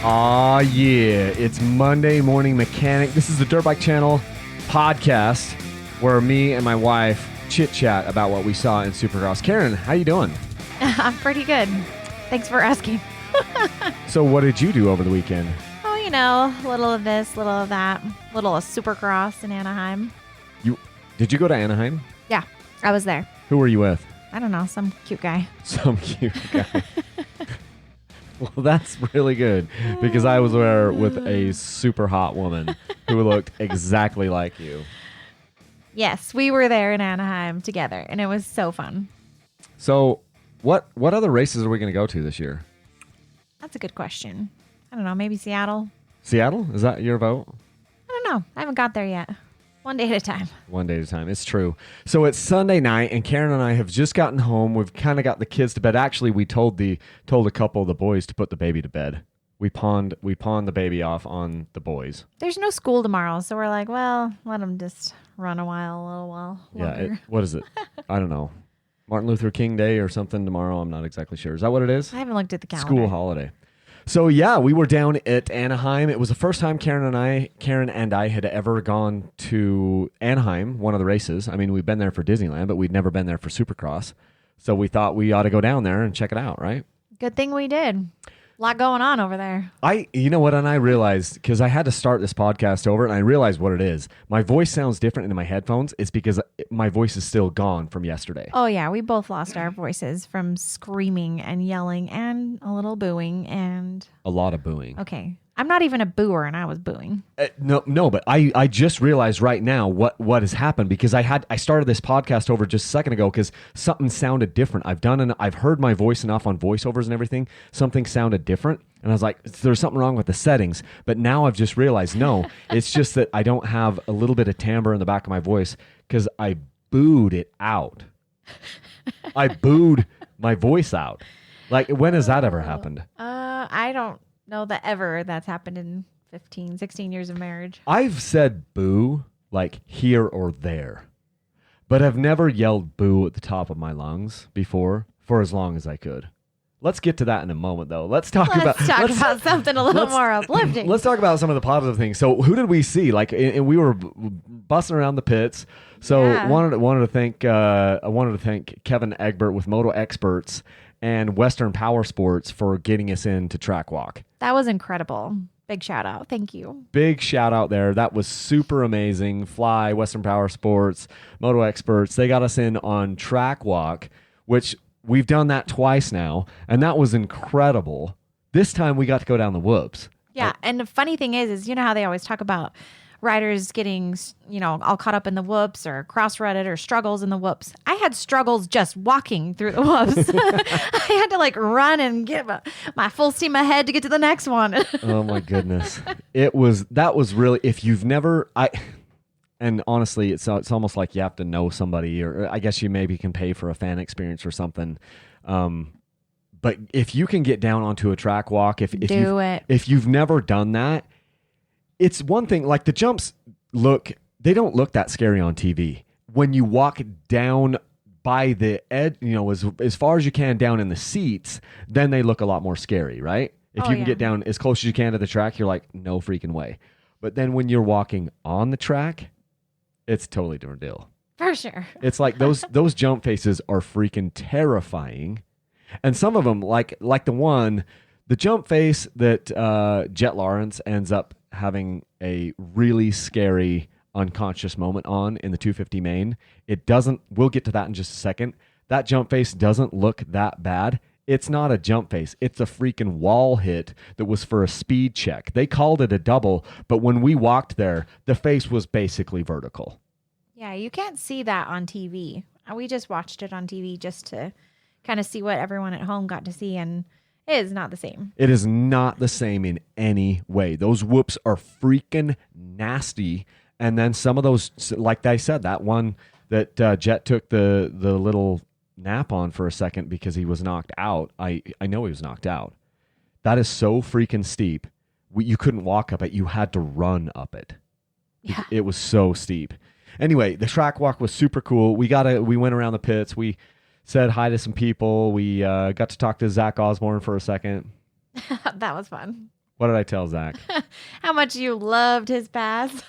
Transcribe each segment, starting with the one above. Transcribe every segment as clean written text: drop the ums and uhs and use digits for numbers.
Aw, yeah. It's Monday Morning Mechanic. This is the Dirt Bike Channel podcast where me and my wife chit-chat about what we saw in Supercross. Karen, how you doing? I'm pretty good. Thanks for asking. So what did you do over the weekend? Oh, you know, little of this, little of that. Little of Supercross in Anaheim. Did you go to Anaheim? Yeah, I was there. Who were you with? I don't know, some cute guy. Some cute guy. Well, that's really good because I was there with a super hot woman who looked exactly like you. Yes, we were there in Anaheim together, and it was so fun. So what other races are we going to go to this year? That's a good question. I don't know, maybe Seattle? Seattle? Is that your vote? I don't know. I haven't got there yet. One day at a time. One day at a time. It's true. So it's Sunday night, and Karen and I have just gotten home. We've kind of got the kids to bed. Actually, we told a couple of the boys to put the baby to bed. We pawned the baby off on the boys. There's no school tomorrow, so we're like, well, let them just run a little while longer. Yeah. What is it? I don't know. Martin Luther King Day or something tomorrow. I'm not exactly sure. Is that what it is? I haven't looked at the calendar. School holiday. So yeah, we were down at Anaheim. It was the first time Karen and I had ever gone to Anaheim, one of the races. I mean, we've been there for Disneyland, but we'd never been there for Supercross. So we thought we ought to go down there and check it out, right? Good thing we did. A lot going on over there. You know what? And I realized, because I had to start this podcast over, and I realized what it is. My voice sounds different in my headphones. It's because my voice is still gone from yesterday. Oh, yeah. We both lost our voices from screaming and yelling and a little booing and... A lot of booing. Okay. I'm not even a booer, and I was booing. No, but I just realized right now what has happened because I started this podcast over just a second ago because something sounded different. I've heard my voice enough on voiceovers and everything. Something sounded different, and I was like, there's something wrong with the settings. But now I've just realized, no, it's just that I don't have a little bit of timbre in the back of my voice because I booed it out. I booed my voice out. Like, when has that ever happened? I don't know that ever that's happened in 15, 16 years of marriage. I've said boo like here or there, but I've never yelled boo at the top of my lungs before for as long as I could. Let's get to that in a moment, though. Let's talk about something a little more uplifting. Let's talk about some of the positive things. So, who did we see? Like, and we were busting around the pits. So, Yeah. wanted to thank Kevin Egbert with Moto Experts and Western Power Sports for getting us into track walk. That was incredible. Big shout out. Thank you. Big shout out there. That was super amazing. Fly, Western Power Sports, Moto Experts. They got us in on track walk, which we've done that twice now, and that was incredible. This time we got to go down the whoops. Yeah, and the funny thing is you know how they always talk about riders getting, all caught up in the whoops or cross-rutted or struggles in the whoops. I had struggles just walking through the whoops. I had to run and get my full steam ahead to get to the next one. Oh my goodness. That was really, if you've never, and honestly, it's almost like you have to know somebody, or I guess you maybe can pay for a fan experience or something. But if you can get down onto a track walk, if you've never done that, it's one thing, like the jumps they don't look that scary on TV. When you walk down by the edge, as far as you can down in the seats, then they look a lot more scary, right? If you can get down as close as you can to the track, you're like, no freaking way. But then when you're walking on the track, it's a totally different deal. For sure. It's like those jump faces are freaking terrifying. And some of them, like the jump face that Jet Lawrence ends up having a really scary unconscious moment on in the 250 main. We'll get to that in just a second. That jump face doesn't look that bad. It's not a jump face. It's a freaking wall hit that was for a speed check. They called it a double, but when we walked there, the face was basically vertical. Yeah, you can't see that on TV. We just watched it on TV just to kind of see what everyone at home got to see, and it is not the same. It is not the same in any way. Those whoops are freaking nasty. And then some of those, like I said, that one that Jet took the little nap on for a second because he was knocked out. I know he was knocked out. That is so freaking steep. You couldn't walk up it. You had to run up it. Yeah. It was so steep. Anyway, the track walk was super cool. We went around the pits. We said hi to some people. We got to talk to Zach Osborne for a second. That was fun. What did I tell Zach? How much you loved his pass.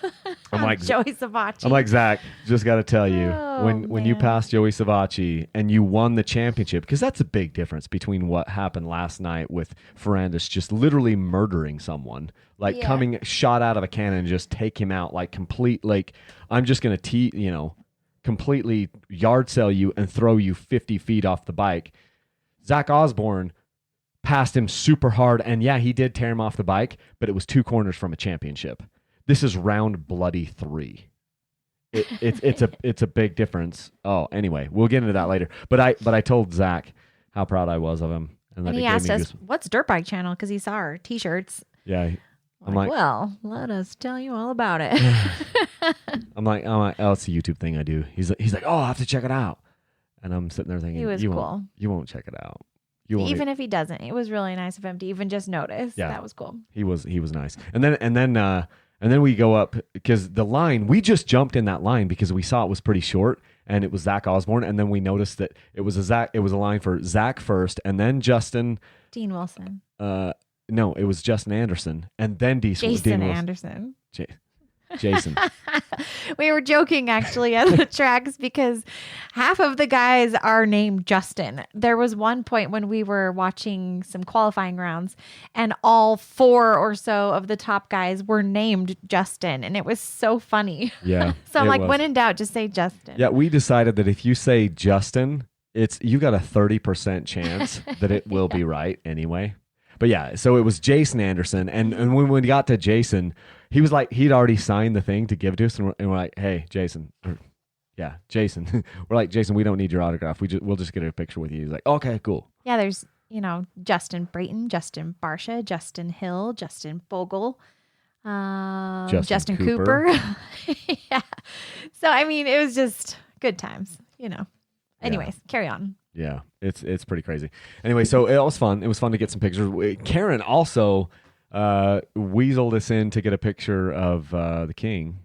I'm like, Joey Savacci. I'm like, Zach, just got to tell you, Oh, when you man. passed Joey Savacci and you won the championship, because that's a big difference between what happened last night with Ferrandis just literally murdering someone, like Yeah. coming shot out of a cannon and just take him out, like complete, like I'm just going to, completely yard sell you and throw you 50 feet off the bike. Zach Osborne passed him super hard, and yeah, he did tear him off the bike, but it was 2 corners from a championship. This is round bloody 3. It's a big difference. Oh, anyway, we'll get into that later. But I told Zach how proud I was of him, And he asked us, what's Dirt Bike Channel? Because he saw our T-shirts. Yeah, I'm like, well, let us tell you all about it. I'm like, oh, it's a YouTube thing I do. He's like, oh, I'll have to check it out. And I'm sitting there thinking, He was cool. You won't check it out. You won't Even if he doesn't, it was really nice of him to even just notice. Yeah. That was cool. He was nice. And then we go up because the line, we just jumped in that line because we saw it was pretty short and it was Zach Osborne. And then we noticed that it was a line for Zach first and then Justin. Dean Wilson. No, it was Justin Anderson and then Jason Dean Wilson. Anderson. Jason. We were joking actually at the tracks because half of the guys are named Justin. There was one point when we were watching some qualifying rounds and all 4 or so of the top guys were named Justin, and it was so funny. Yeah. So I'm it like, was. when in doubt, just say Justin. Yeah, we decided that if you say Justin, you got a 30% chance that it will be right anyway. But yeah, so it was Jason Anderson, and when we got to Jason, he was like, he'd already signed the thing to give to us, and we're like, hey, Jason. Jason. We're like, Jason, we don't need your autograph. We'll just get a picture with you. He's like, okay, cool. Yeah, there's, Justin Brayton, Justin Barsha, Justin Hill, Justin Bogle, Justin Cooper. Yeah. So, I mean, it was just good times, Anyways, carry on. Yeah, it's pretty crazy. Anyway, so it was fun. It was fun to get some pictures. Karen also weaseled us in to get a picture of the king.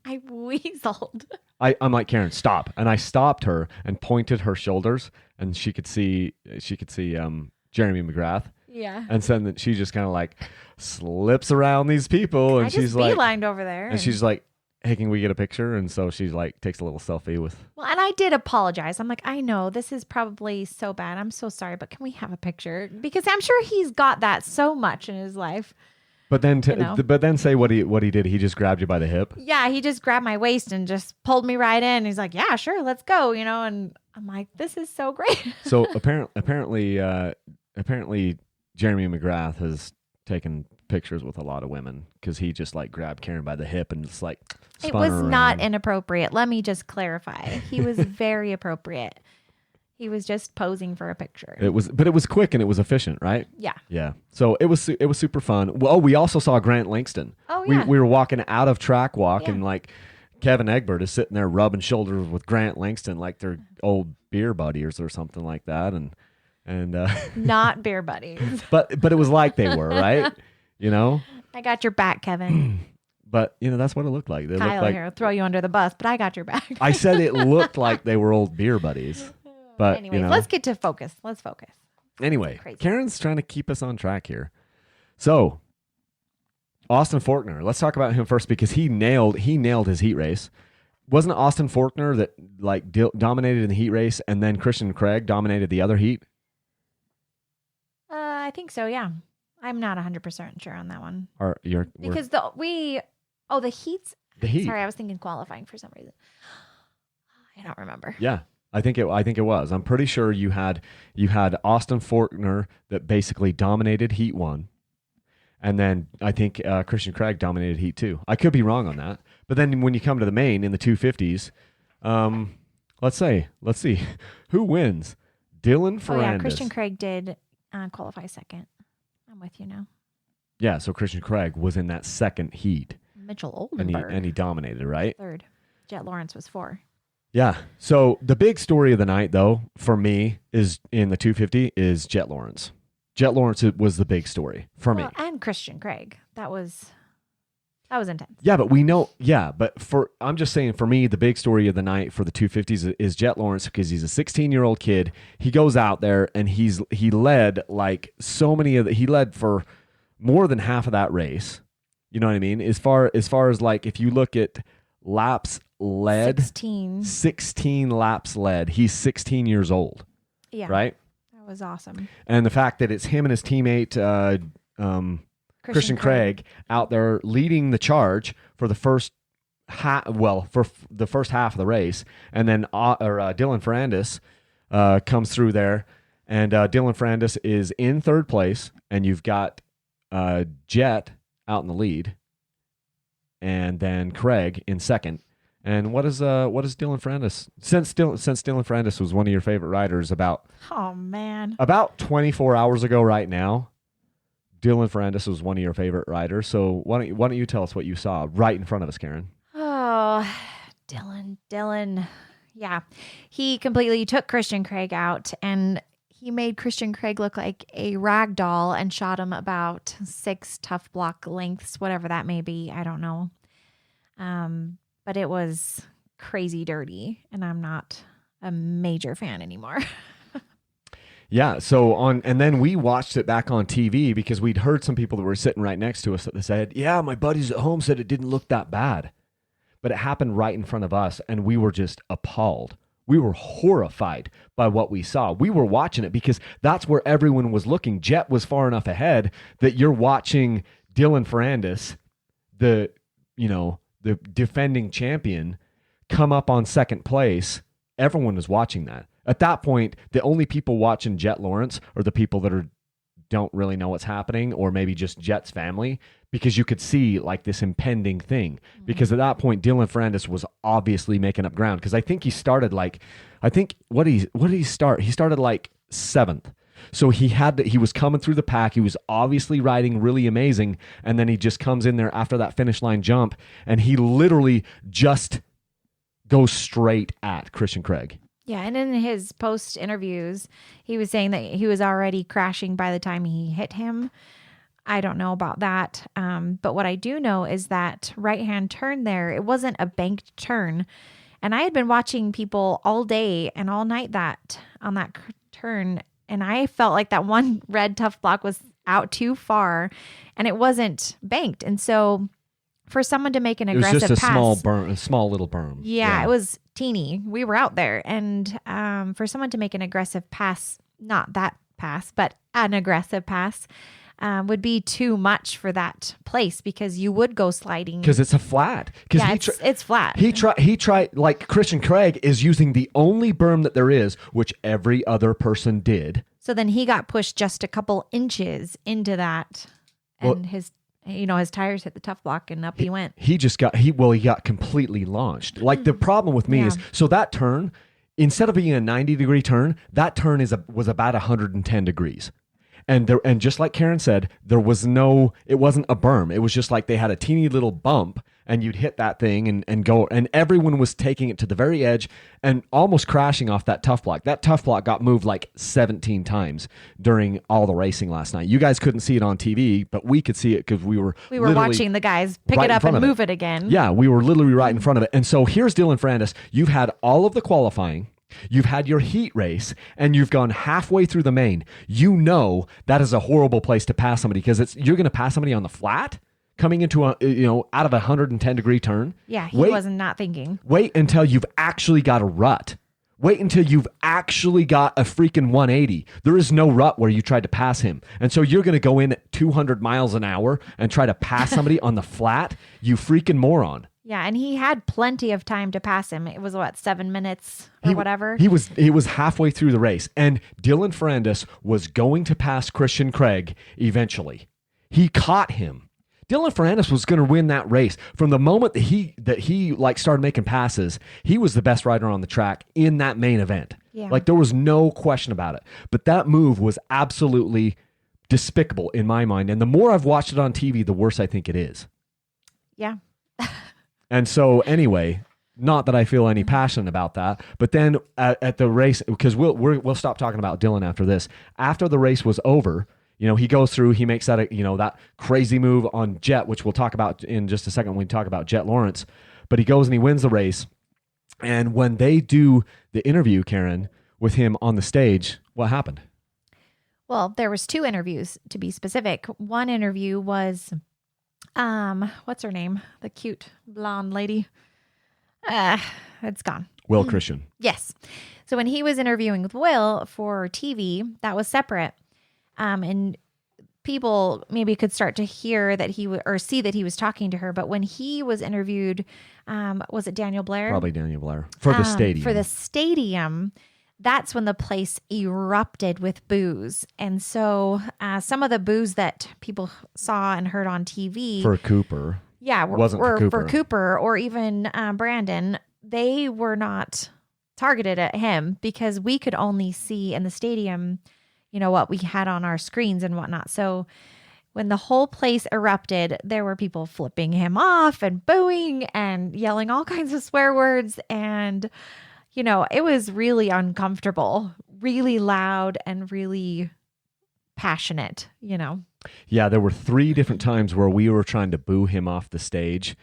I weaseled. I'm like, Karen, stop. And I stopped her and pointed her shoulders, and she could see Jeremy McGrath. Yeah. And so then she just kind of like slips around these people, and she's like, beelined over there. and she's like, hey, can we get a picture? And so she's like, takes a little selfie with. Well, and I did apologize. I'm like, I know this is probably so bad. I'm so sorry, but can we have a picture? Because I'm sure he's got that so much in his life. But then, say what he did. He just grabbed you by the hip. Yeah, he just grabbed my waist and just pulled me right in. He's like, yeah, sure, let's go. And I'm like, this is so great. So apparently, Jeremy McGrath has taken pictures with a lot of women because he just like grabbed Karen by the hip and just like spun It was her not around. inappropriate. Let me just clarify. He was very appropriate. He was just posing for a picture. But it was quick and it was efficient, right? Yeah. Yeah. So it was super fun. Well, we also saw Grant Langston. Oh, yeah. We were walking out of track walk Yeah. and like Kevin Egbert is sitting there rubbing shoulders with Grant Langston like they're old beer buddies or something like that, and Not beer buddies. but it was like they were, right? I got your back, Kevin. But that's what it looked like. They looked Kyle like, here, throw you under the bus, but I got your back. I said it looked like they were old beer buddies. But Anyways, let's get to focus. Let's focus. Anyway, Crazy. Karen's trying to keep us on track here. So, Austin Faulkner, let's talk about him first because he nailed his heat race. Wasn't it Austin Faulkner that like dominated in the heat race and then Christian Craig dominated the other heat? I think so, yeah. I'm not 100% sure on that one. Because the heats. The heat. Sorry, I was thinking qualifying for some reason. I don't remember. Yeah. I think it was. I'm pretty sure you had Austin Faulkner that basically dominated Heat 1, and then I think Christian Craig dominated Heat 2. I could be wrong on that, but then when you come to the main in the 250s, let's see who wins. Dylan Ferrandis. Oh yeah, Christian Craig did qualify second. I'm with you now. Yeah, so Christian Craig was in that second heat, Mitchell and Oldenburg he dominated, right? third. Jet Lawrence was 4. Yeah. So the big story of the night, though, for me, is in the 250 is Jet Lawrence. Jet Lawrence was the big story for me. And Christian Craig. That was intense. Yeah, but we know. Yeah, but I'm just saying, for me, the big story of the night for the 250s is Jet Lawrence because he's a 16-year-old kid. He goes out there and he led like so many he led for more than half of that race. You know what I mean? As far as like, if you look at laps led, 16 laps led. He's 16 years old. Yeah. Right? That was awesome. And the fact that it's him and his teammate, Christian Craig out there leading the charge for the first for the first half of the race. And then Dylan Ferrandis comes through there. And Dylan Ferrandis is in third place. And you've got Jet out in the lead. And then Craig in second. And what is Dylan Ferrandis? Since Dylan Ferrandis was one of your favorite riders about 24 hours ago right now, Dylan Ferrandis was one of your favorite riders. So why don't you tell us what you saw right in front of us, Karen? Oh, Dylan. Yeah. He completely took Christian Craig out, and he made Christian Craig look like a rag doll and shot him about 6 tough block lengths, whatever that may be. I don't know. But it was crazy dirty, and I'm not a major fan anymore. Yeah. And then we watched it back on TV because we'd heard some people that were sitting right next to us that said, yeah, my buddies at home said it didn't look that bad, but it happened right in front of us. And we were just appalled. We were horrified by what we saw. We were watching it because that's where everyone was looking. Jet was far enough ahead that you're watching Dylan Ferrandis, the defending champion, come up on second place. Everyone was watching that. At that point, the only people watching Jet Lawrence are the people that don't really know what's happening, or maybe just Jet's family, because you could see like this impending thing. Mm-hmm. Because at that point, Dylan Ferrandis was obviously making up ground. Because I think he started what did he start? He started like 7th. So he was coming through the pack. He was obviously riding really amazing. And then he just comes in there after that finish line jump, and he literally just goes straight at Christian Craig. Yeah, and in his post interviews, he was saying that he was already crashing by the time he hit him. I don't know about that. But what I do know is that right-hand turn there, it wasn't a banked turn. And I had been watching people all day and all night on that turn, and I felt like that one red tough block was out too far, and it wasn't banked. And so for someone to make an aggressive pass, it was just a small little berm. Yeah, it was teeny. We were out there, and for someone to make an aggressive pass, not that pass, but an aggressive pass, would be too much for that place, because you would go sliding. Because it's a flat. Yeah, it's flat. He tried, like Christian Craig is using the only berm that there is, which every other person did. So then he got pushed just a couple inches into that, and his tires hit the tough block, and up he went. He got completely launched. Like the problem with me is, so that turn, instead of being a 90-degree turn, that turn was about 110 degrees. And just like Karen said, it wasn't a berm. It was just like they had a teeny little bump, and you'd hit that thing and go, and everyone was taking it to the very edge and almost crashing off that tough block. That tough block got moved like 17 times during all the racing last night. You guys couldn't see it on TV, but we could see it because we were watching the guys pick it up and move it again. Yeah, we were literally right in front of it. And so here's Dylan Ferrandis. You've had all of the qualifying. You've had your heat race, and you've gone halfway through the main. You know that is a horrible place to pass somebody, because you're going to pass somebody on the flat coming into out of a 110-degree turn. Yeah, he wasn't not thinking. Wait until you've actually got a rut. Wait until you've actually got a freaking 180. There is no rut where you tried to pass him. And so you're going to go in at 200 miles an hour and try to pass somebody on the flat? You freaking moron. Yeah, and he had plenty of time to pass him. It was 7 minutes or whatever. He was halfway through the race, and Dylan Ferrandis was going to pass Christian Craig eventually. He caught him. Dylan Ferrandis was going to win that race. From the moment that he started making passes, he was the best rider on the track in that main event. Yeah. Like, there was no question about it. But that move was absolutely despicable in my mind. And the more I've watched it on TV, the worse I think it is. Yeah. And so anyway, not that I feel any passion about that, but then at the race, because we'll stop talking about Dylan after this. After the race was over, he goes through, he makes that crazy move on Jet, which we'll talk about in just a second when we talk about Jet Lawrence. But he goes and he wins the race. And when they do the interview, Karen, with him on the stage, what happened? Well, there was 2 interviews to be specific. One interview was, what's her name? The cute blonde lady. It's gone. Will Christian. Yes. So when he was interviewing with Will for TV, that was separate. And people maybe could start to hear that or see that he was talking to her. But when he was interviewed, was it Daniel Blair? Probably Daniel Blair. For the stadium. For the stadium, that's when the place erupted with boos. And so some of the boos that people saw and heard on TV. For Cooper. Yeah. Wasn't for Cooper or even Brandon, they were not targeted at him because we could only see in the stadium, what we had on our screens and whatnot. So when the whole place erupted, there were people flipping him off and booing and yelling all kinds of swear words. And, it was really uncomfortable, really loud and really passionate, Yeah, there were 3 different times where we were trying to boo him off the stage.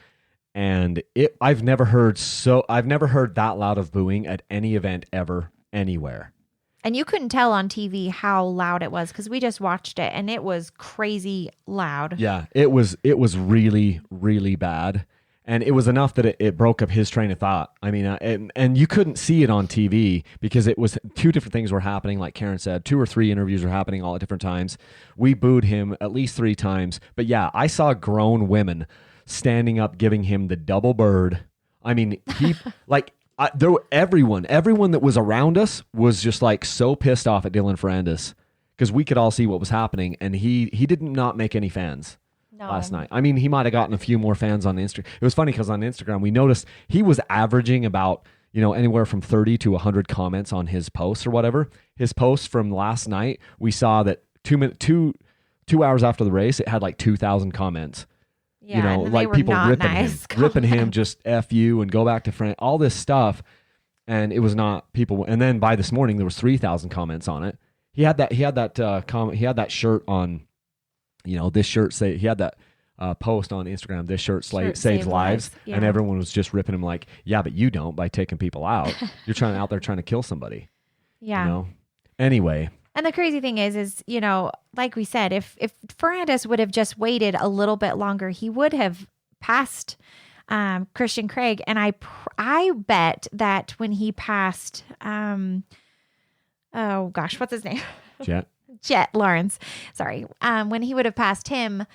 And I've never heard that loud of booing at any event ever, anywhere. And you couldn't tell on TV how loud it was because we just watched it and it was crazy loud. Yeah, it was really, really bad. And it was enough that it broke up his train of thought. I mean, and you couldn't see it on TV because it was 2 different things were happening. Like Karen said, 2 or 3 interviews were happening all at different times. We booed him at least 3 times. But yeah, I saw grown women standing up, giving him the double bird. I mean, he everyone that was around us was just like so pissed off at Dylan Ferrandis because we could all see what was happening, and he did not make any fans last night. I mean, he might have gotten a few more fans on Instagram. It was funny because on Instagram we noticed he was averaging about anywhere from 30 to 100 comments on his posts or whatever. His posts from last night, we saw that 2 hours after the race, it had like 2,000 comments. Yeah, like people ripping him, just F you and go back to friend, all this stuff. And it was not people. And then by this morning, there was 3,000 comments on it. He had that comment. He had that shirt on, this shirt he had that post on Instagram. This shirt saves lives. Yeah. And everyone was just ripping him like, yeah, but you don't by taking people out. You're out there trying to kill somebody. Yeah. Anyway. And the crazy thing is, like we said, if Ferrandis would have just waited a little bit longer, he would have passed Christian Craig. And I bet that when he passed, oh gosh, what's his name? Jet Lawrence. Sorry. When he would have passed him,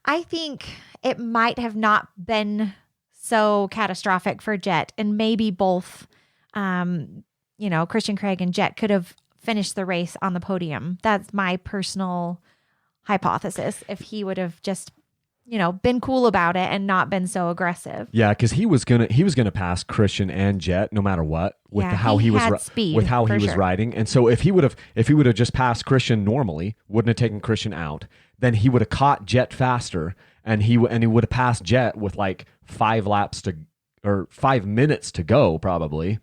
I think it might have not been so catastrophic for Jet, and maybe both, Christian Craig and Jet could have finished the race on the podium. That's my personal hypothesis. If he would have just, been cool about it and not been so aggressive. Yeah, because he was gonna pass Christian and Jet no matter what with how he was riding. And so if he would have just passed Christian normally, wouldn't have taken Christian out, then he would have caught Jet faster, and he would have passed Jet with like 5 minutes to go probably.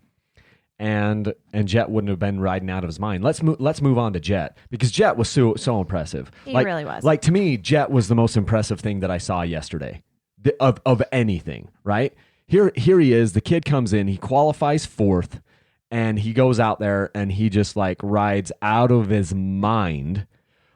And Jet wouldn't have been riding out of his mind. Let's move on to Jet, because Jet was so impressive. He really was. Like, to me, Jet was the most impressive thing that I saw yesterday of anything, right? Here he is. The kid comes in. He qualifies 4th, and he goes out there and he just like rides out of his mind,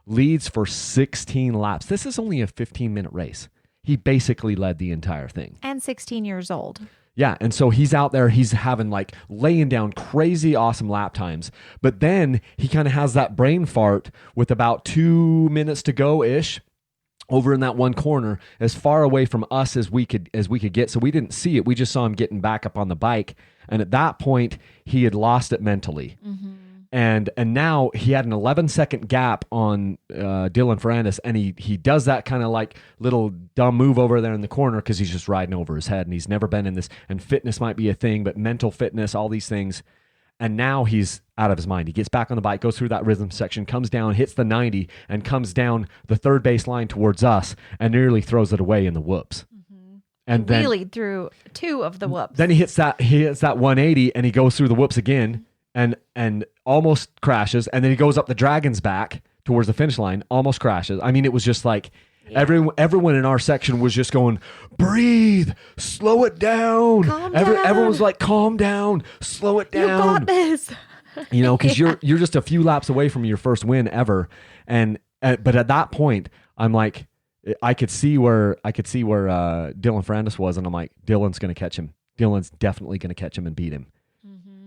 leads for 16 laps. This is only a 15-minute race. He basically led the entire thing. And 16 years old. Yeah, and so he's out there, he's having laying down crazy awesome lap times, but then he kind of has that brain fart with about 2 minutes to go-ish over in that one corner, as far away from us as we could get, so we didn't see it. We just saw him getting back up on the bike, and at that point, he had lost it mentally. Mm-hmm. And now he had an 11-second gap on Dylan Ferrandis, and he does that kind of little dumb move over there in the corner because he's just riding over his head, and he's never been in this. And fitness might be a thing, but mental fitness, all these things. And now he's out of his mind. He gets back on the bike, goes through that rhythm section, comes down, hits the 90, and comes down the third base line towards us, and nearly throws it away in the whoops. Mm-hmm. And then wheelied through 2 of the whoops. Then he hits that 180, and he goes through the whoops again. And almost crashes, and then he goes up the dragon's back towards the finish line, almost crashes. I mean, it was just like everyone in our section was just going, breathe, slow it down. Calm down. Everyone was like, calm down, slow it down. You got this. you know, because you're just a few laps away from your first win ever. And but at that point, I'm like, I could see where Dylan Ferrandis was, and I'm like, Dylan's going to catch him. Dylan's definitely going to catch him and beat him.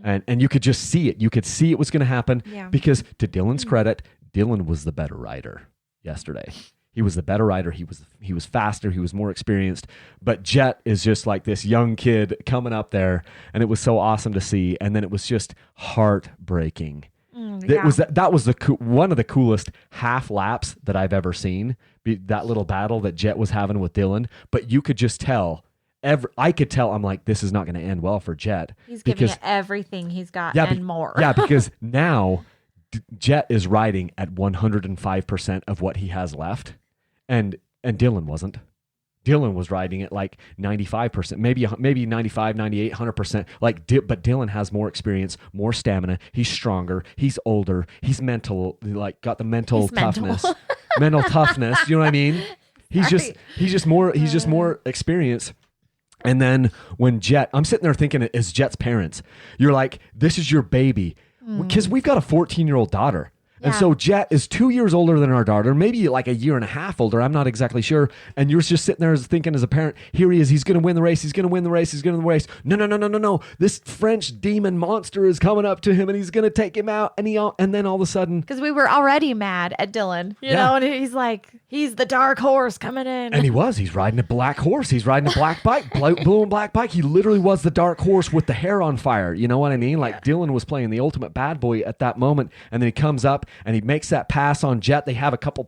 And you could just see it. You could see it was going to happen because, to Dylan's credit, Dylan was the better rider yesterday. He was the better rider. He was faster. He was more experienced. But Jet is just like this young kid coming up there, and it was so awesome to see. And then it was just heartbreaking. That was one of the coolest half laps that I've ever seen. That little battle that Jet was having with Dylan. But you could just tell. I could tell. I'm like, this is not going to end well for Jet. He's giving it everything he's got and more. Yeah, because now Jet is riding at 105% of what he has left, and Dylan wasn't. Dylan was riding at like 95%, maybe 95, 98, 100%. But Dylan has more experience, more stamina. He's stronger. He's older. He's got the mental toughness. Mental toughness. You know what I mean? He's just more experienced. And then when Jet, I'm sitting there thinking, as Jet's parents, you're like, this is your baby. Because we've got a 14-year-old daughter. And so Jet is 2 years older than our daughter, maybe like a year and a half older. I'm not exactly sure. And you're just sitting there thinking as a parent, here he is. He's going to win the race. He's going to win the race. He's going to win the race. No. This French demon monster is coming up to him and he's going to take him out. And then all of a sudden. Because we were already mad at Dylan, you know, and he's like, he's the dark horse coming in. And he's riding a black horse. He's riding a black bike, blue and black bike. He literally was the dark horse with the hair on fire. You know what I mean? Like Dylan was playing the ultimate bad boy at that moment. And then he comes up and he makes that pass on Jet. They have a couple,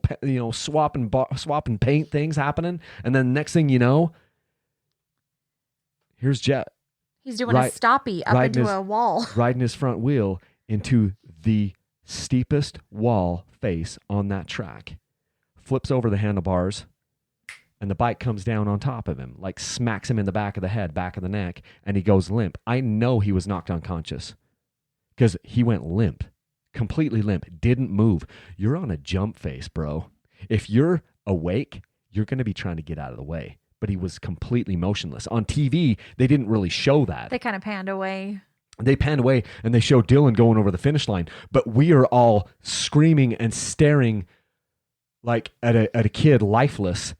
swapping paint things happening. And then next thing you know, here's Jet. He's doing a stoppie up into a wall. Riding his front wheel into the steepest wall face on that track. Flips over the handlebars. And the bike comes down on top of him, like smacks him in the back of the head, back of the neck. And he goes limp. I know he was knocked unconscious because he went limp. Completely limp, didn't move. You're on a jump face, bro. If you're awake, you're going to be trying to get out of the way. But he was completely motionless. On TV, they didn't really show that. They kind of panned away. They panned away and they showed Dylan going over the finish line. But we are all screaming and staring like at a kid, lifeless,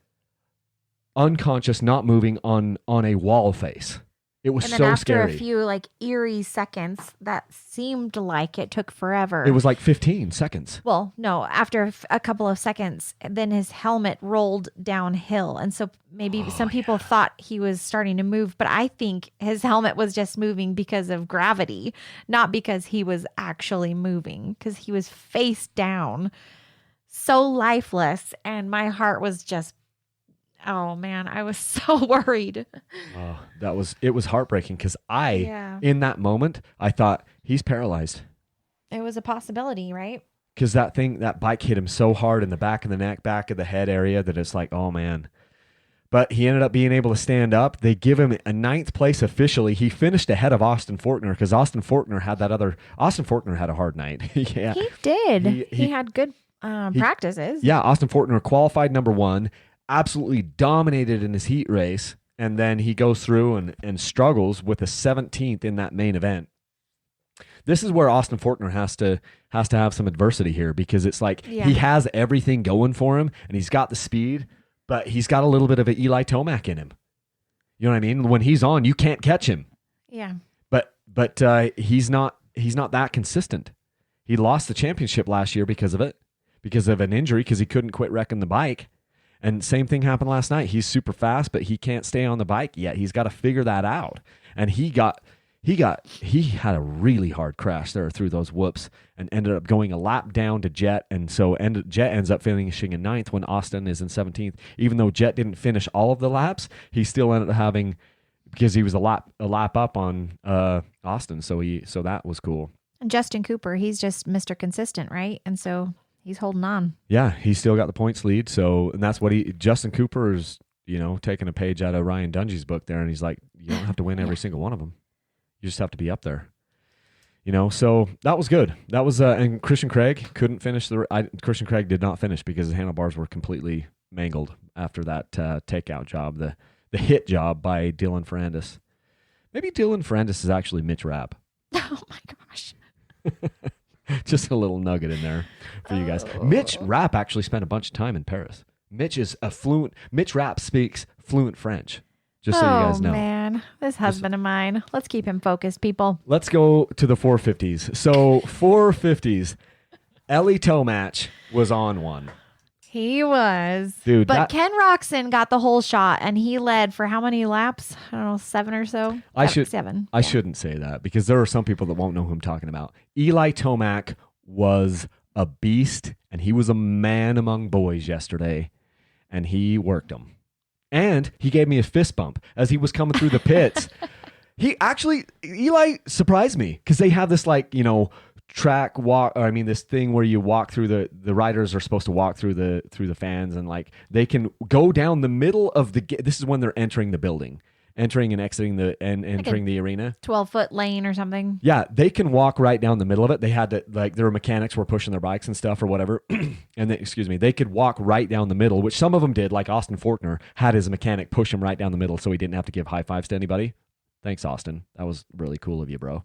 unconscious, not moving on a wall face. It was so scary. And then after a few like eerie seconds, that seemed like it took forever. It was like 15 seconds. Well, no, after a couple of seconds, then his helmet rolled downhill. And so maybe some people thought he was starting to move, but I think his helmet was just moving because of gravity, not because he was actually moving, because he was face down, so lifeless. And my heart was just, oh man, I was so worried. It was heartbreaking because in that moment, I thought he's paralyzed. It was a possibility, right? Because that bike hit him so hard in the back of the neck, back of the head area that it's like, oh man. But he ended up being able to stand up. They give him a 9th place officially. He finished ahead of Austin Forkner because Austin Forkner had a hard night. Yeah. He did. He had good practices. Yeah, Austin Forkner qualified number 1. Absolutely dominated in his heat race, and then he goes through and struggles with a 17th in that main event. This is where Austin Forkner has to have some adversity here because it's like he has everything going for him, and he's got the speed, but he's got a little bit of an Eli Tomac in him. You know what I mean? When he's on, you can't catch him. Yeah. But he's not that consistent. He lost the championship last year because of it, because of an injury, because he couldn't quit wrecking the bike. And same thing happened last night. He's super fast, but he can't stay on the bike yet. He's got to figure that out. And he had a really hard crash there through those whoops and ended up going a lap down to Jet. And so Jet ends up finishing in 9th when Austin is in 17th. Even though Jet didn't finish all of the laps, he still ended up having, because he was a lap up on Austin. So that was cool. And Justin Cooper, he's just Mr. Consistent, right? And so he's holding on. Yeah, he's still got the points lead. So, and that's what Justin Cooper is, taking a page out of Ryan Dungey's book there. And he's like, you don't have to win every single one of them. You just have to be up there. So that was good. That was, and Christian Craig couldn't finish Christian Craig did not finish because his handlebars were completely mangled after that takeout job, the hit job by Dylan Ferrandis. Maybe Dylan Ferrandis is actually Mitch Rapp. Oh my gosh. Just a little nugget in there for you guys. Mitch Rapp actually spent a bunch of time in Paris. Mitch Rapp speaks fluent French. Just so you guys know. Oh, man. This husband of mine. Let's keep him focused, people. Let's go to the 450s. So 450s, Ellie Tomac was on one. He was. Dude, but Ken Roxon got the whole shot, and he led for how many laps? I don't know, 7 or so? Seven. I shouldn't say that because there are some people that won't know who I'm talking about. Eli Tomac was a beast, and he was a man among boys yesterday, and he worked them. And he gave me a fist bump as he was coming through the pits. Eli surprised me because they have this track walk, or this thing where you walk through the riders are supposed to walk through the fans, and they can go down the middle of this is when they're entering the building, entering and exiting entering the arena. 12-foot lane or something. Yeah, they can walk right down the middle of it. They had to their mechanics were pushing their bikes and stuff or whatever, and they could walk right down the middle, which some of them did. Like Austin Faulkner had his mechanic push him right down the middle, so he didn't have to give high fives to anybody. Thanks, Austin. That was really cool of you, bro.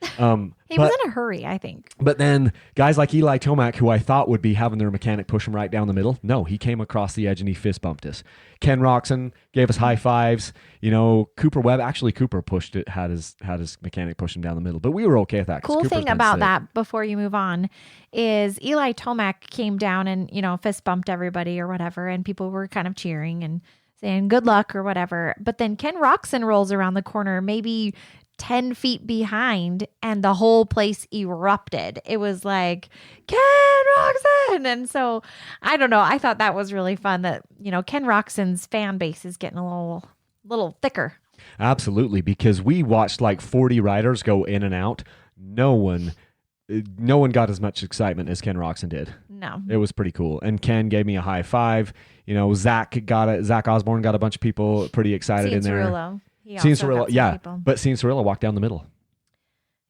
He was in a hurry, I think. But then guys like Eli Tomac, who I thought would be having their mechanic push him right down the middle, no, he came across the edge and he fist bumped us. Ken Roxon gave us high fives. Cooper Webb, actually Cooper pushed it, had his mechanic push him down the middle, but we were okay with that. Cool thing about that, before you move on, is Eli Tomac came down and fist bumped everybody or whatever, and people were kind of cheering and saying good luck or whatever. But then Ken Roxon rolls around the corner, maybe 10 feet behind, and the whole place erupted. It was like, Ken Roxon! And so, I don't know. I thought that was really fun that, Ken Roxon's fan base is getting a little thicker. Absolutely, because we watched 40 riders go in and out. No one got as much excitement as Ken Roxon did. No. It was pretty cool. And Ken gave me a high five. Zach Osborne got a bunch of people pretty excited in there. Cianciarulo. But Cianciarulo walked down the middle.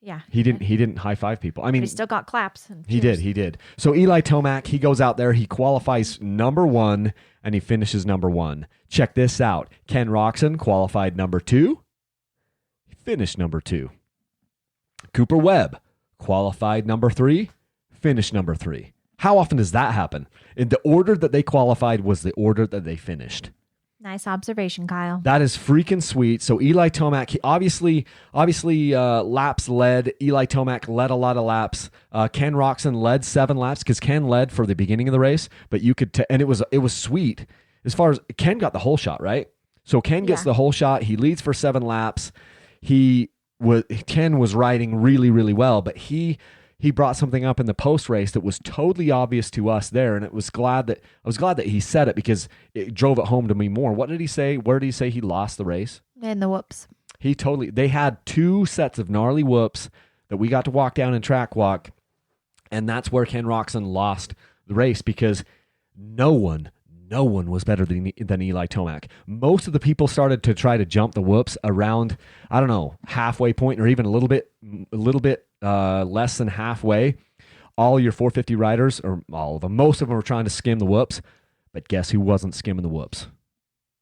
Yeah. He didn't high five people. But he still got claps. And he did. So Eli Tomac, he goes out there, he qualifies number 1, and he finishes number 1. Check this out. Ken Roxon qualified number 2. He finished number 2. Cooper Webb qualified number 3, finished number 3. How often does that happen? In the order that they qualified was the order that they finished. Nice observation, Kyle. That is freaking sweet. So Eli Tomac, he obviously laps led. Eli Tomac led a lot of laps. Ken Roxon led 7 laps because Ken led for the beginning of the race, but you could and it was sweet as far as Ken got the whole shot, right? So Ken gets the whole shot. He leads for 7 laps. Ken was riding really, really well, but he brought something up in the post race that was totally obvious to us there, and I was glad that he said it because it drove it home to me more. What did he say? Where did he say he lost the race? In the whoops. They had 2 sets of gnarly whoops that we got to walk down and track walk, and that's where Ken Roxon lost the race because no one was better than Eli Tomac. Most of the people started to try to jump the whoops around, I don't know, halfway point or even a little bit less than halfway. All your 450 riders, or all of them, most of them were trying to skim the whoops, but guess who wasn't skimming the whoops?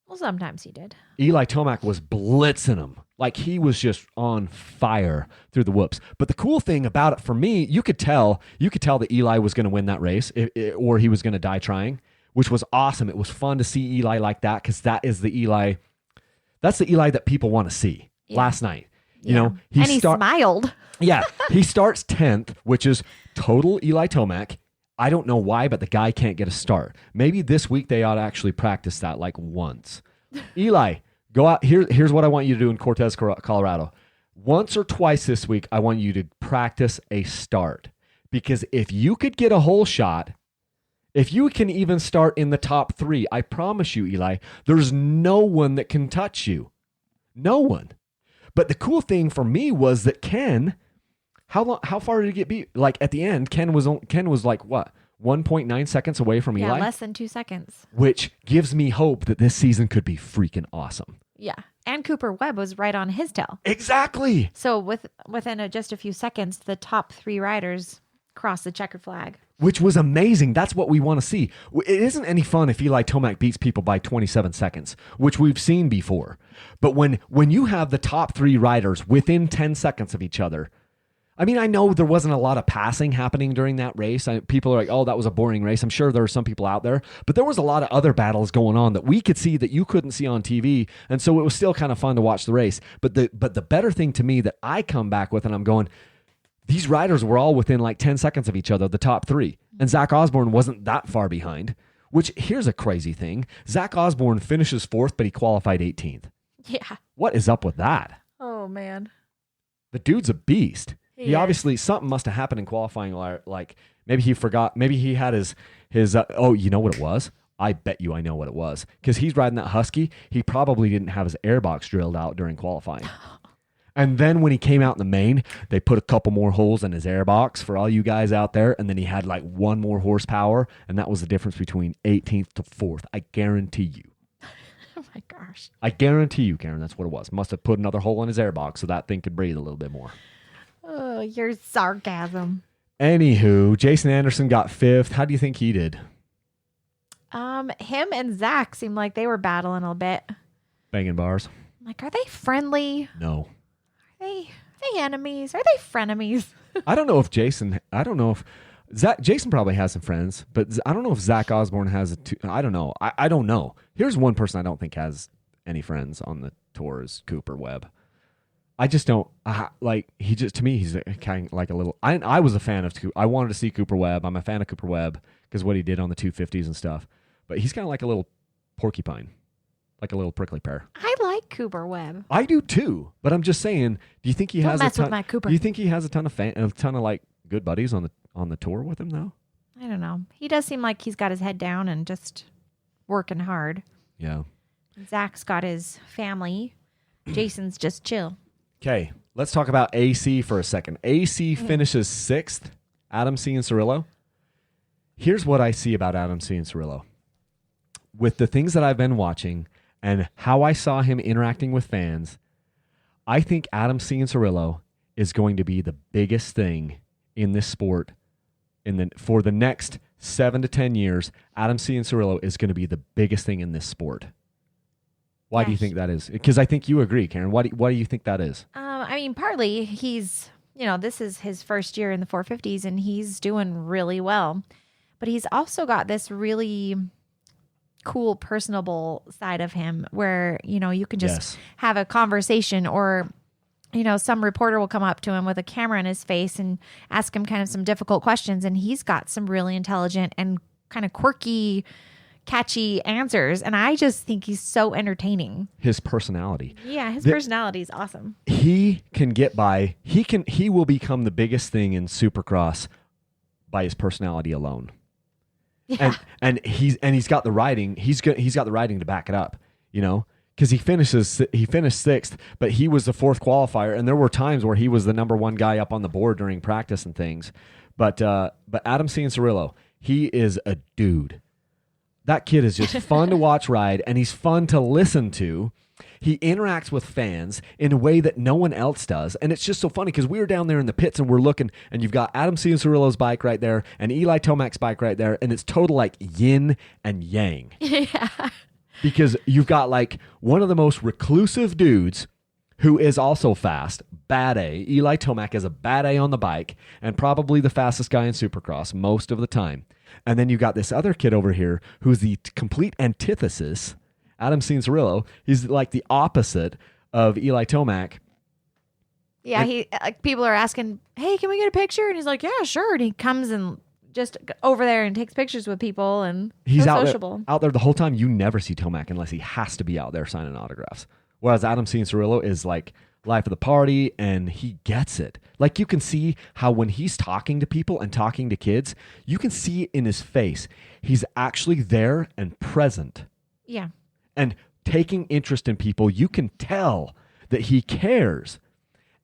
Well, sometimes he did. Eli Tomac was blitzing them. He was just on fire through the whoops. But the cool thing about it for me, you could tell that Eli was going to win that race or he was going to die trying, which was awesome. It was fun to see Eli like that because that's the Eli that people want to see. Last night. He smiled. Yeah, he starts 10th, which is total Eli Tomac. I don't know why, but the guy can't get a start. Maybe this week they ought to actually practice that once. Eli, go out. Here's what I want you to do in Cortez, Colorado. Once or twice this week, I want you to practice a start. Because if you could get a whole shot, if you can even start in the top 3, I promise you, Eli, there's no one that can touch you. No one. But the cool thing for me was that Ken, how far did he get beat? At the end, Ken was what? 1.9 seconds away from Eli? Yeah, less than 2 seconds. Which gives me hope that this season could be freaking awesome. Yeah. And Cooper Webb was right on his tail. Exactly. So within just a few seconds, the top 3 riders crossed the checkered flag. Which was amazing. That's what we want to see. It isn't any fun if Eli Tomac beats people by 27 seconds, which we've seen before. But when you have the top 3 riders within 10 seconds of each other, I mean, I know there wasn't a lot of passing happening during that race. People are like, oh, that was a boring race. I'm sure there are some people out there, but there was a lot of other battles going on that we could see that you couldn't see on TV. And so it was still kind of fun to watch the race. But the better thing to me that I come back with, and I'm going, these riders were all within like 10 seconds of each other, the top three. And Zach Osborne wasn't that far behind, which here's a crazy thing. Zach Osborne finishes 4th, but he qualified 18th. Yeah. What is up with that? Oh, man. The dude's a beast. He is. obviously, something must have happened in qualifying. Like maybe he forgot. Maybe he had his you know what it was? I bet you I know what it was. Because he's riding that Husky. He probably didn't have his airbox drilled out during qualifying. And then when he came out in the main, they put a couple more holes in his airbox for all you guys out there. And then he had like 1 more horsepower. And that was the difference between 18th to 4th. I guarantee you. Oh, my gosh. I guarantee you, Karen, that's what it was. Must have put another hole in his airbox so that thing could breathe a little bit more. Oh, your sarcasm. Anywho, Jason Anderson got 5th. How do you think he did? Him and Zach seemed like they were battling a bit. Banging bars? Like, are they friendly? No. Are they enemies? Are they frenemies? I don't know if Jason probably has some friends, but I don't know if Zach Osborne has I don't know. I don't know. Here's one person I don't think has any friends on the tour is Cooper Webb. I just don't to me, he's kind of like a little, I was a fan of I wanted to see Cooper Webb. I'm a fan of Cooper Webb because what he did on the 250s and stuff, but he's kind of like a little porcupine, like a little prickly pear. I like Cooper Webb. I do too, but I'm just saying, do you think he has mess with my Cooper. Do you think he has a ton of like good buddies on the tour with him though? I don't know. He does seem like he's got his head down and just working hard. Yeah. Zach's got his family. Jason's just chill. Okay, let's talk about AC for a second. AC finishes 6th, Adam C. and Cirillo. Here's what I see about Adam C. and Cirillo. With the things that I've been watching and how I saw him interacting with fans, I think Adam C. and Cirillo is going to be the biggest thing in this sport for the next 7 to 10 years. Adam C. and Cirillo is going to be the biggest thing in this sport. Why do you think that is? Because I think you agree, Karen. Why do you think that is? I mean, partly he's, this is his first year in the 450s and he's doing really well. But he's also got this really cool, personable side of him where, you can just have a conversation or, some reporter will come up to him with a camera in his face and ask him kind of some difficult questions. And he's got some really intelligent and kind of quirky, catchy answers, and I just think he's so entertaining. His personality. Yeah, his personality is awesome. He can get by. He will become the biggest thing in Supercross by his personality alone. Yeah. And he's got the riding. He's got the riding to back it up, because he finished 6th, but he was the 4th qualifier, and there were times where he was the number 1 guy up on the board during practice and things. But Adam C. and Cirillo, he is a dude. That kid is just fun to watch ride, and he's fun to listen to. He interacts with fans in a way that no one else does, and it's just so funny because we were down there in the pits and we're looking, and you've got Adam C. and Cirillo's bike right there and Eli Tomac's bike right there, and it's total like yin and yang. Yeah. Because you've got like one of the most reclusive dudes who is also fast, bad A. Eli Tomac is a bad A on the bike and probably the fastest guy in Supercross most of the time. And then you got this other kid over here who's the complete antithesis, Adam C. and Cirillo. He's like the opposite of Eli Tomac. Yeah, people are asking, hey, can we get a picture? And he's like, yeah, sure. And he comes and just over there and takes pictures with people, and he's so sociable. Out there the whole time. You never see Tomac unless he has to be out there signing autographs. Whereas Adam C. and Cirillo is like life of the party, and he gets it. Like you can see how when he's talking to people and talking to kids, you can see in his face, he's actually there and present. Yeah. And taking interest in people. You can tell that he cares.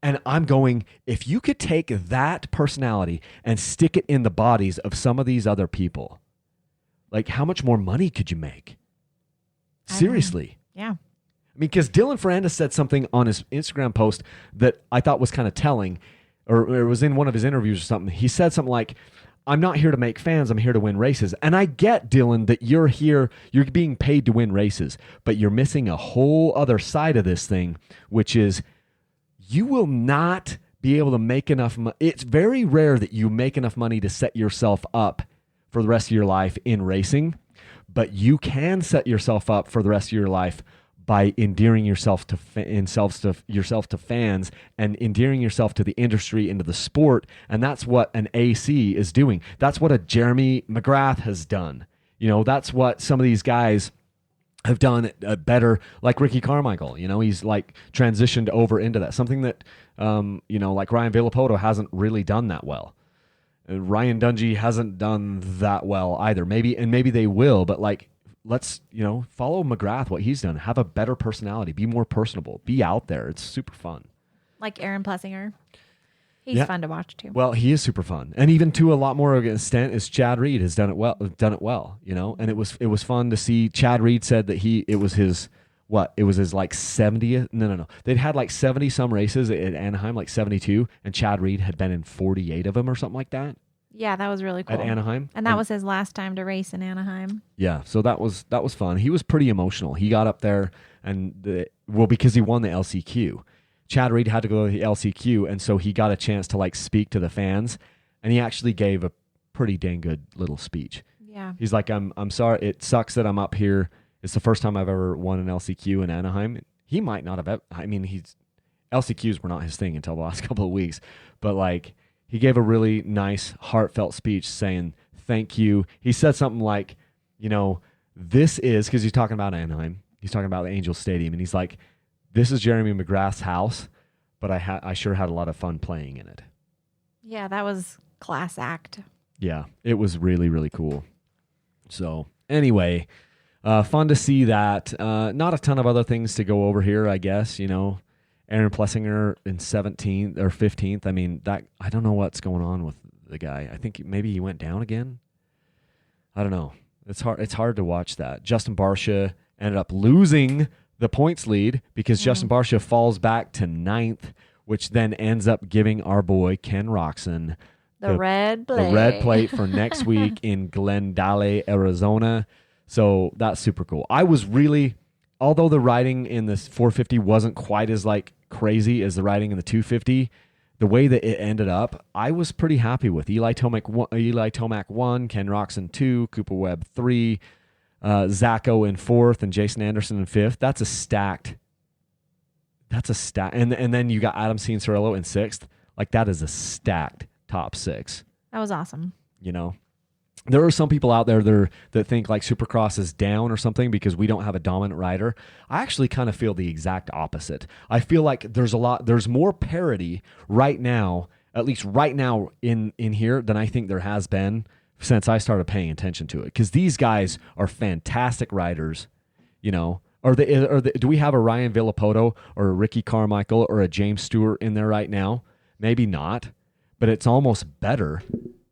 And I'm going, if you could take that personality and stick it in the bodies of some of these other people, like how much more money could you make? Seriously. Yeah. I mean, because Dylan Ferrandis said something on his Instagram post that I thought was kind of telling, or it was in one of his interviews or something. He said something like, I'm not here to make fans, I'm here to win races. And I get, Dylan, that you're here, you're being paid to win races, but you're missing a whole other side of this thing, which is you will not be able to make enough money. It's very rare that you make enough money to set yourself up for the rest of your life in racing, but you can set yourself up for the rest of your life by endearing yourself to fans and endearing yourself to the industry, into the sport. And that's what an AC is doing. That's what a Jeremy McGrath has done. That's what some of these guys have done better, like Ricky Carmichael. He's like transitioned over into that, something that like Ryan Villapoto hasn't really done that well. Ryan Dungey hasn't done that well either. Maybe they will, but like, let's follow McGrath, what he's done. Have a better personality, be more personable, be out there. It's super fun. Like Aaron Plessinger. He's fun to watch too. Well, he is super fun, and even to a lot more extent is Chad Reed has done it well. And it was fun to see. Chad Reed said that it was his like 70th. No. They'd had like 70 some races at Anaheim, like 72, and Chad Reed had been in 48 of them or something like that. Yeah, that was really cool. At Anaheim. And that was his last time to race in Anaheim. Yeah, so that was fun. He was pretty emotional. He got up there because he won the LCQ. Chad Reed had to go to the LCQ, and so he got a chance to like speak to the fans, and he actually gave a pretty dang good little speech. Yeah. He's like, I'm sorry, it sucks that I'm up here. It's the first time I've ever won an LCQ in Anaheim. He might not have LCQs were not his thing until the last couple of weeks, but like, he gave a really nice, heartfelt speech saying thank you. He said something like, this is, because he's talking about Anaheim. He's talking about the Angel Stadium. And he's like, this is Jeremy McGrath's house, but I sure had a lot of fun playing in it. Yeah, that was class act. Yeah, it was really, really cool. So anyway, fun to see that. Not a ton of other things to go over here, I guess, Aaron Plessinger in 17th or 15th. I mean, I don't know what's going on with the guy. I think maybe he went down again. I don't know. It's hard to watch that. Justin Barcia ended up losing the points lead because Justin Barcia falls back to 9th, which then ends up giving our boy Ken Roxon the red plate for next week in Glendale, Arizona. So that's super cool. Although the riding in the 450 wasn't quite as like crazy as the riding in the 250, the way that it ended up, I was pretty happy with. Eli Tomac 1, Ken Roxon 2, Cooper Webb 3, Zacho in 4th, and Jason Anderson in 5th. That's a stacked. And then you got Adam Cianciarulo in 6th. Like, that is a stacked top 6. That was awesome. There are some people out there that think like Supercross is down or something because we don't have a dominant rider. I actually kind of feel the exact opposite. I feel like there's more parity right now, at least right now in here, than I think there has been since I started paying attention to it. Because these guys are fantastic riders, do we have a Ryan Villapoto or a Ricky Carmichael or a James Stewart in there right now? Maybe not, but it's almost better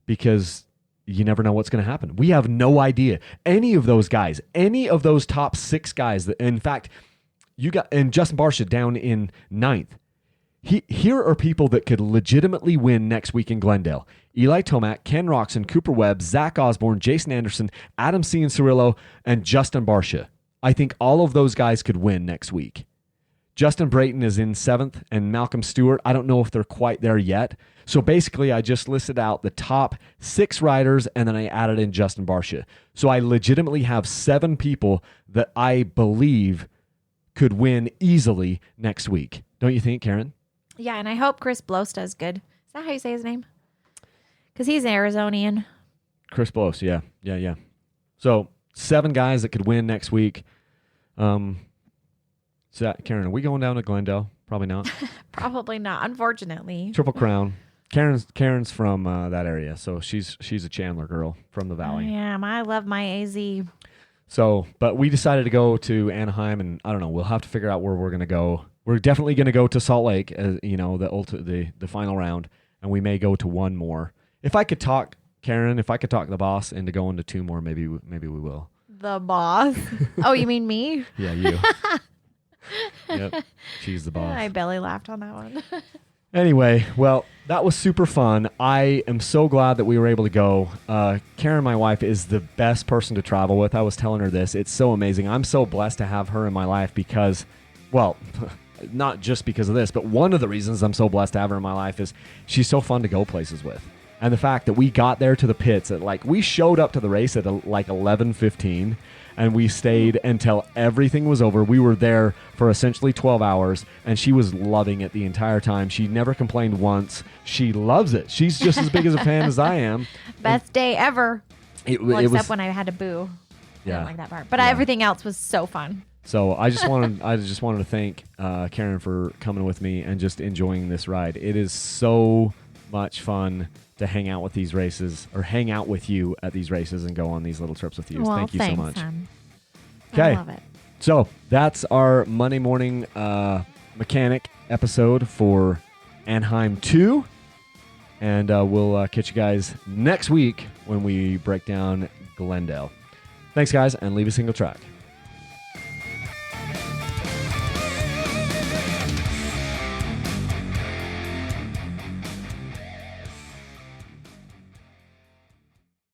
because you never know what's going to happen. We have no idea. Any of those guys, any of those top 6 guys, in fact, and Justin Barcia down in 9th. Here are people that could legitimately win next week in Glendale. Eli Tomac, Ken Roxon, Cooper Webb, Zach Osborne, Jason Anderson, Adam Cianciarulo, and Justin Barcia. I think all of those guys could win next week. Justin Brayton is in 7th, and Malcolm Stewart, I don't know if they're quite there yet. So basically, I just listed out the top 6 riders, and then I added in Justin Barcia. So I legitimately have 7 people that I believe could win easily next week. Don't you think, Karen? Yeah, and I hope Chris Blosta is good. Is that how you say his name? Because he's an Arizonian. Chris Blost, yeah. So 7 guys that could win next week. So Karen, are we going down to Glendale? Probably not. Probably not, unfortunately. Triple Crown. Karen's from that area, so she's a Chandler girl from the Valley. Yeah, I love my AZ. So, but we decided to go to Anaheim, and I don't know. We'll have to figure out where we're going to go. We're definitely going to go to Salt Lake, the final round, and we may go to one more. If I could talk the boss into going to 2 more, maybe we will. The boss? Oh, you mean me? Yeah, you. Yep, she's the boss. I belly laughed on that one. Anyway, well, that was super fun. I am so glad that we were able to go. Karen, my wife, is the best person to travel with. I was telling her this. It's so amazing. I'm so blessed to have her in my life because, well, not just because of this, but one of the reasons I'm so blessed to have her in my life is she's so fun to go places with. And the fact that we got there to the pits at we showed up to the race at 11:15, and we stayed until everything was over. We were there for essentially 12 hours, and she was loving it the entire time. She never complained once. She loves it. She's just as big as a fan as I am. Best day ever. Except was, when I had to boo. I yeah, didn't like that part. But everything else was so fun. So I just wanted to thank Karen for coming with me and just enjoying this ride. It is so much fun to hang out with these races, or hang out with you at these races and go on these little trips with you. Well, Thank you so much. Okay. I love it. So that's our Monday morning mechanic episode for Anaheim 2. And we'll catch you guys next week when we break down Glendale. Thanks, guys, and leave a single track.